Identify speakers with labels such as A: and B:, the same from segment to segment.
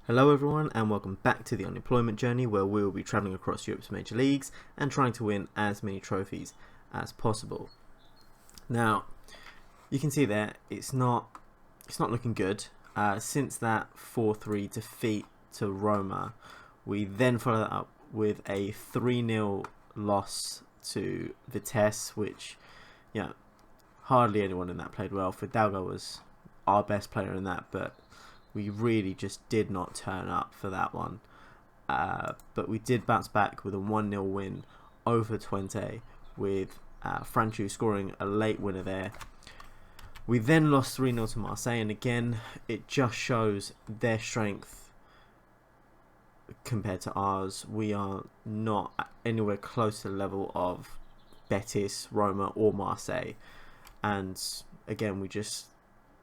A: Hello everyone and welcome back to the unemployment journey, where we will be travelling across Europe's major leagues and trying to win as many trophies as possible. Now, you can see there it's not looking good. Since that 4-3 defeat to Roma, we then followed that up with a 3-0 loss to Vitesse, which, hardly anyone in that played well. Fidalgo was our best player in that, but we really just did not turn up for that one. But we did bounce back with a 1-0 win over Twente, with Franchu scoring a late winner there. We then lost 3-0 to Marseille, and again, it just shows their strength compared to ours. We are not anywhere close to the level of Betis, Roma or Marseille. And again, we just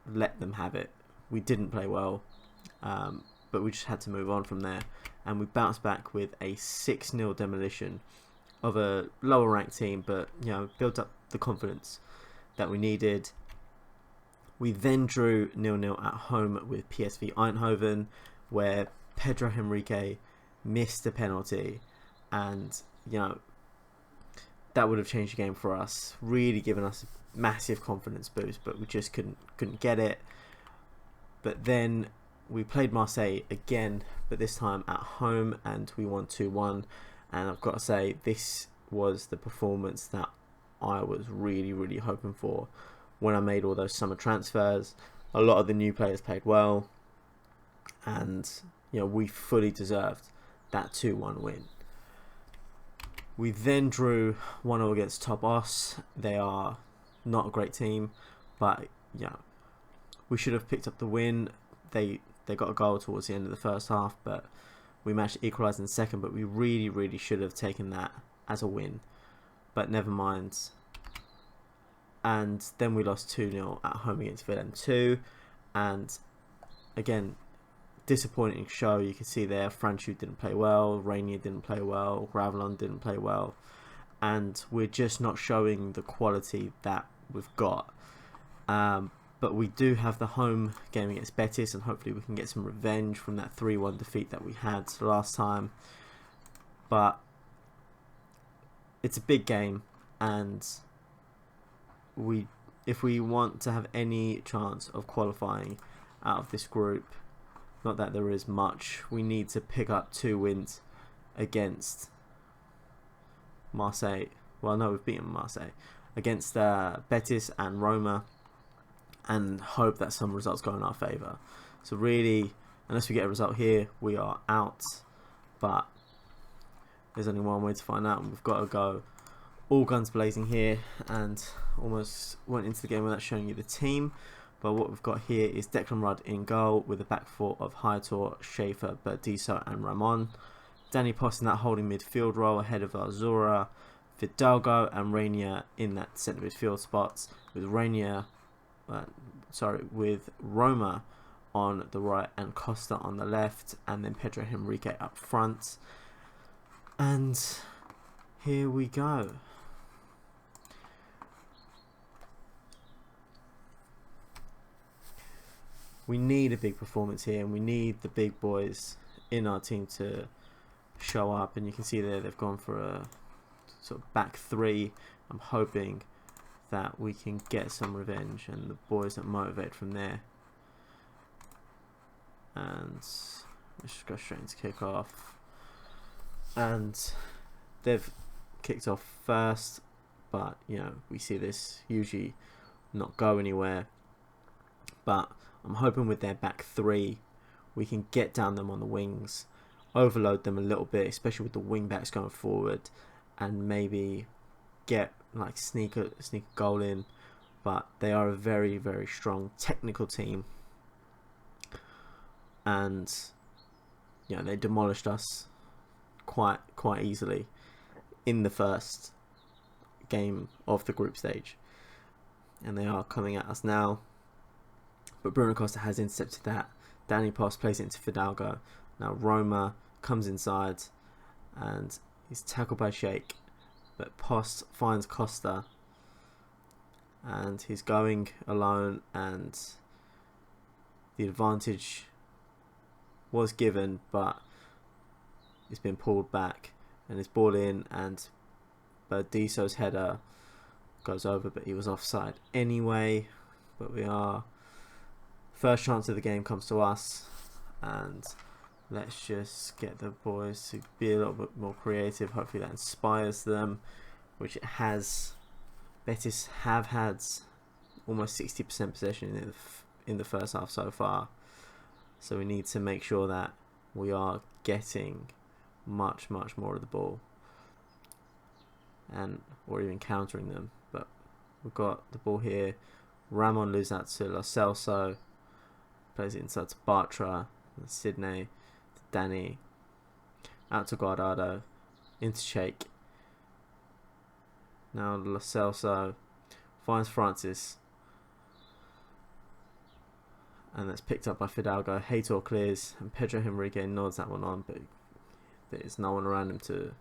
A: let them have it. We didn't play well, but we just had to move on from there. And we bounced back with a 6-0 demolition of a lower ranked team, but built up the confidence that we needed. We then drew 0-0 at home with PSV Eindhoven, where Pedro Henrique missed a penalty, and that would have changed the game for us, really given us a massive confidence boost, but we just couldn't get it. But then we played Marseille again, but this time at home, and we won 2-1. And I've got to say, this was the performance that I was really, really hoping for when I made all those summer transfers. A lot of the new players played well, and we fully deserved that 2-1 win. We then drew 1-0 against Top Os. They are not a great team, but we should have picked up the win. They got a goal towards the end of the first half, but we managed to equalise in the second. But we really, really should have taken that as a win. But never mind. And then we lost 2-0 at home against Villen 2. And again, disappointing show. You can see there, Franchu didn't play well, Rainier didn't play well, Gravelon didn't play well. And we're just not showing the quality that we've got. But we do have the home game against Betis, and hopefully we can get some revenge from that 3-1 defeat that we had last time. But it's a big game, and if we want to have any chance of qualifying out of this group, not that there is much, we need to pick up 2 wins against Marseille. Well, no, we've beaten Marseille. Against Betis and Roma, and hope that some results go in our favour. So really, unless we get a result here, we are out. But there's only one way to find out, and we've got to go all guns blazing here. And almost went into the game without showing you the team. But what we've got here is Declan Rudd in goal, with a back four of Haitor, Schaefer, Berdiso and Ramon. Danny Post in that holding midfield role ahead of Azura, Fidalgo and Rainier in that centre midfield spots, with with Roma on the right and Costa on the left, and then Pedro Henrique up front. And here we go. We need a big performance here, and we need the big boys in our team to show up. And you can see there they've gone for a sort of back 3. I'm hoping that we can get some revenge, and the boys that motivate from there. And let's just go straight into kick off. And they've kicked off first, but we see this usually not go anywhere. But I'm hoping with their back 3 we can get down them on the wings, overload them a little bit, especially with the wing backs going forward, and maybe get sneak a goal in. But they are a very, very strong technical team, and they demolished us quite easily in the first game of the group stage, and they are coming at us now. But Bruno Costa has intercepted that. Danny Post plays it into Fidalgo. Now Roma comes inside, and he's tackled by Sheikh, but Post finds Costa, and he's going alone, and the advantage was given, but it's been pulled back, and it's ball in, and Berdiso's header goes over, but he was offside anyway. But we are, first chance of the game comes to us, and let's just get the boys to be a little bit more creative. Hopefully that inspires them, which it has. Betis have had almost 60% possession in the first half so far, so we need to make sure that we are getting much more of the ball, and or even countering them. But we've got the ball here. Ramon loses out to Lo Celso, plays it inside to Bartra, and Sydney, to Danny, out to Guardado, into Sheikh. Now Lo Celso finds Francis, and that's picked up by Fidalgo. Heitor clears, and Pedro Henrique nods that one on, but there's no one around him to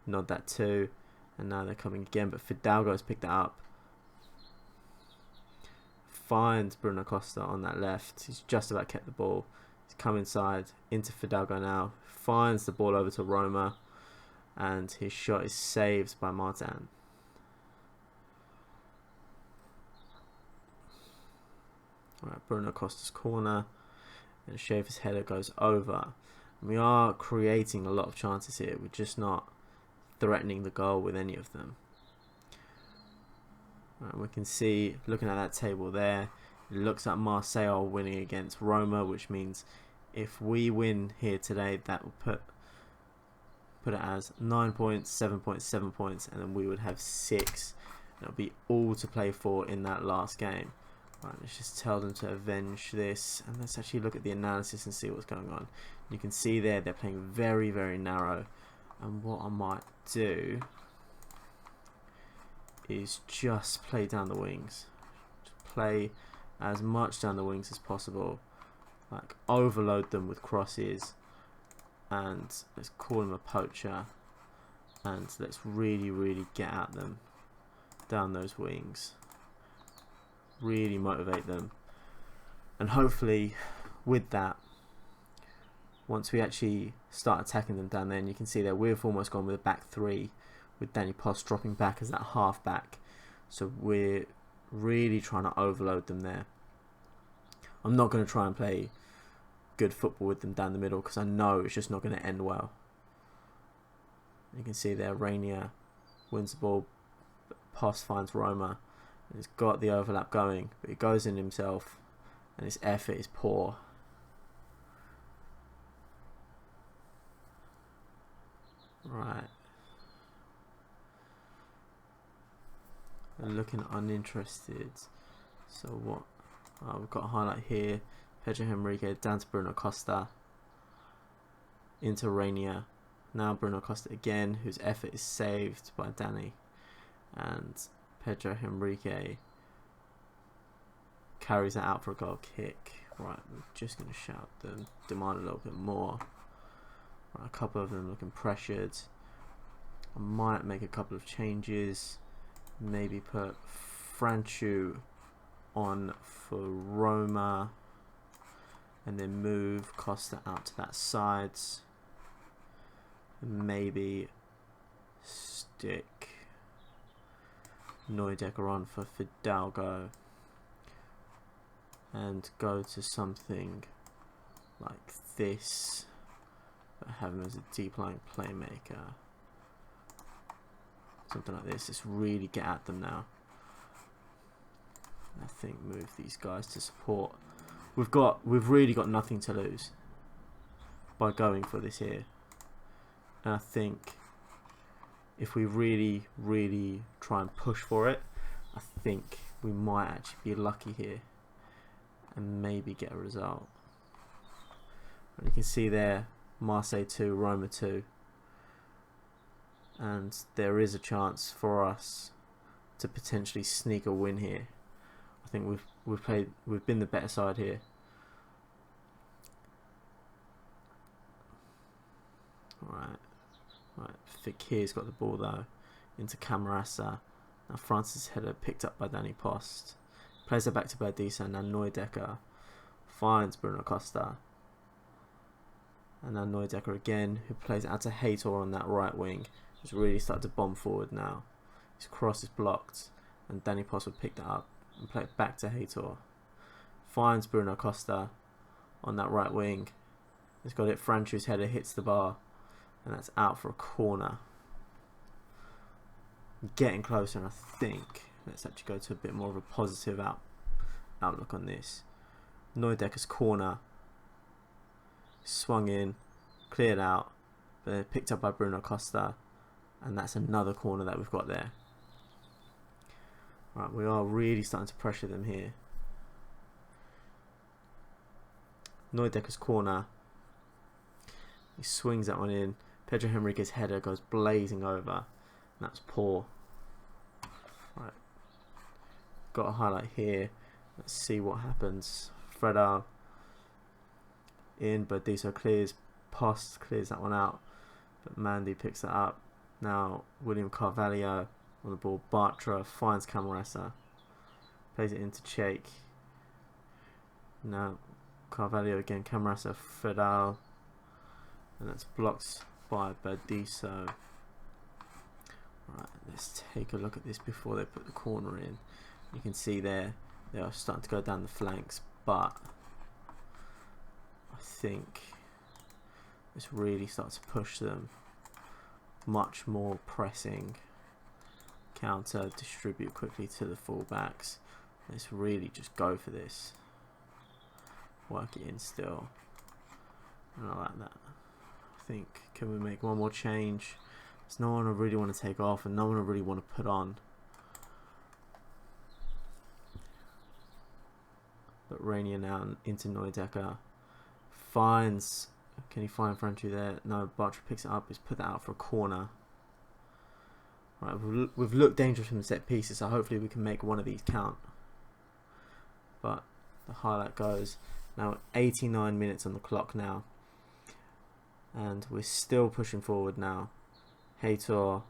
A: nod that to. And now they're coming again, but Fidalgo's picked that up. Finds Bruno Costa on that left. He's just about kept the ball. He's come inside into Fidalgo now. Finds the ball over to Roma, and his shot is saved by Martin. Alright, Bruno Costa's corner, and Schaefer's header goes over. And we are creating a lot of chances here. We're just not threatening the goal with any of them. Right, we can see, looking at that table there, it looks like Marseille are winning against Roma, which means if we win here today, that will put it as 9 points, 7 points, 7 points, and then we would have 6. And it'll be all to play for in that last game. Right, let's just tell them to avenge this, and let's actually look at the analysis and see what's going on. You can see there they're playing very narrow, and what I might do is just play down the wings. Just play as much down the wings as possible, like overload them with crosses, and let's call him a poacher, and let's really get at them down those wings. Really motivate them, and hopefully with that, once we actually start attacking them down there, and you can see there we've almost gone with a back 3 with Danny Post dropping back as that half back, so we're really trying to overload them there. I'm not going to try and play good football with them down the middle because I know it's just not going to end well. You can see there Rainier wins the ball, Post finds Roma. He's got the overlap going, but he goes in himself, and his effort is poor. Right. They're looking uninterested. So what? Oh, we've got a highlight here. Pedro Henrique down to Bruno Costa. Into Rainier. Now Bruno Costa again, whose effort is saved by Danny. And Pedro Henrique carries that out for a goal kick. Right, we're just going to shout them, demand a little bit more. Right, a couple of them looking pressured. I might make a couple of changes. Maybe put Franchu on for Roma, and then move Costa out to that side. And maybe stick Neudecker on for Fidalgo, and go to something like this, but have him as a deep lying playmaker. Something like this. Let's really get at them now. I think move these guys to support. We've really got nothing to lose by going for this here. And I think if we really try and push for it, I think we might actually be lucky here and maybe get a result. And you can see there, Marseille 2, Roma 2, and there is a chance for us to potentially sneak a win here. I think we've been the better side here. Right. Fekir's got the ball though into Camarasa. Now Francis' header picked up by Danny Post. Plays it back to Berdiso. Now Neudecker finds Bruno Costa. And now Neudecker again, who plays out to Hator on that right wing. He's really started to bomb forward now. His cross is blocked, and Danny Poss would pick that up and play it back to Hator. Finds Bruno Costa on that right wing. He's got it. Franchu's header hits the bar, and that's out for a corner. Getting closer, and I think let's actually go to a bit more of a positive outlook on this. Neudecker's corner. Swung in, cleared out, but then picked up by Bruno Costa, and that's another corner that we've got there. Right, we are really starting to pressure them here. Neudecker's corner. He swings that one in. Pedro Henrique's header goes blazing over, and that's poor. Right, got a highlight here. Let's see what happens. Freda in, Burdisso clears, Post clears that one out, but Mandy picks it up. Now William Carvalho on the ball. Bartra finds Camarasa, plays it into Cheik. Now Carvalho again, Camarasa, Fredal, and that's blocked by Burdisso. Right, let's take a look at this before they put the corner in. You can see there they are starting to go down the flanks, but I think this really starts to push them. Much more pressing, counter, distribute quickly to the fullbacks. Let's really just go for this. Work it in still. And I like that. I think, can we make one more change? There's no one I really want to take off and no one I really want to put on. But Rainier now into Neudecker. Finds, can he find Franchu there? No, Bartra picks it up. He's put that out for a corner. Right, we've looked dangerous from the set pieces, so hopefully we can make one of these count. But the highlight goes. Now 89 minutes on the clock now, and we're still pushing forward now. Hator,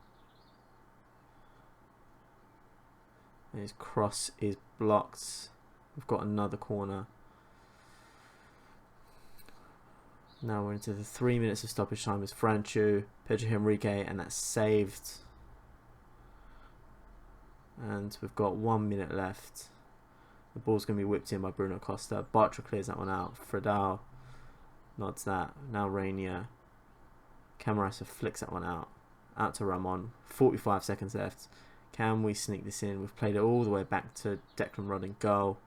A: his cross is blocked. We've got another corner. Now we're into the 3 minutes of stoppage time with Franchu, Pedro Henrique, and that's saved. And we've got 1 minute left. The ball's going to be whipped in by Bruno Costa. Bartra clears that one out. Fredal nods that. Now Rainier. Camarasa flicks that one out. Out to Ramon. 45 seconds left. Can we sneak this in? We've played it all the way back to Declan Rudd in goal.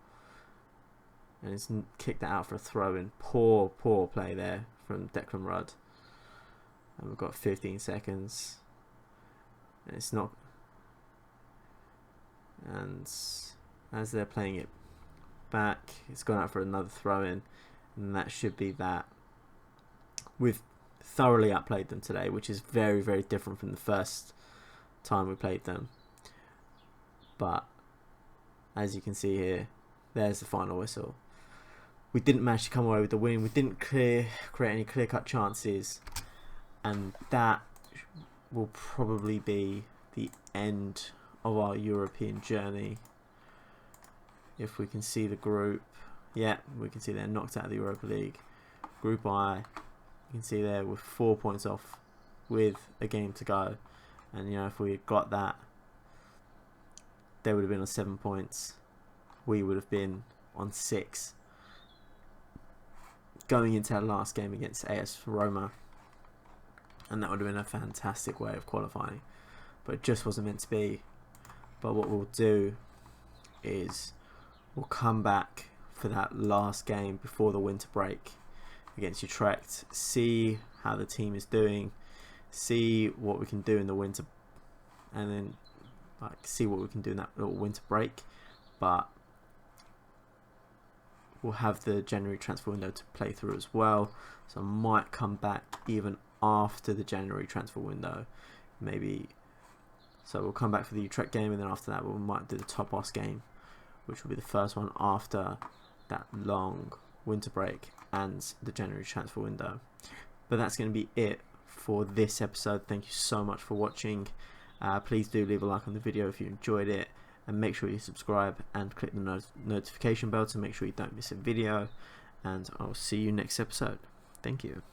A: And he's kicked that out for a throw-in. Poor play there from Declan Rudd. And we've got 15 seconds. And it's not... And as they're playing it back, it's gone out for another throw-in. And that should be that. We've thoroughly outplayed them today, which is very, very different from the first time we played them. But as you can see here, there's the final whistle. We didn't manage to come away with the win. We didn't create any clear-cut chances, and that will probably be the end of our European journey. If we can see the group, yeah, we can see they're knocked out of the Europa League. Group I, you can see there with 4 points off with a game to go, and you know, if we had got that, they would have been on 7 points. We would have been on 6. Going into our last game against AS Roma, and that would have been a fantastic way of qualifying, but it just wasn't meant to be. But what we'll do is we'll come back for that last game before the winter break against Utrecht, see how the team is doing, see what we can do in the winter, and then see what we can do in that little winter break. But we'll have the January transfer window to play through as well, so I might come back even after the January transfer window, maybe. So we'll come back for the Utrecht game, and then after that we might do the Topos game, which will be the first one after that long winter break and the January transfer window. But that's going to be it for this episode. Thank you so much for watching. Please do leave a like on the video if you enjoyed it, and make sure you subscribe and click the notification bell to make sure you don't miss a video, and I'll see you next episode. Thank you.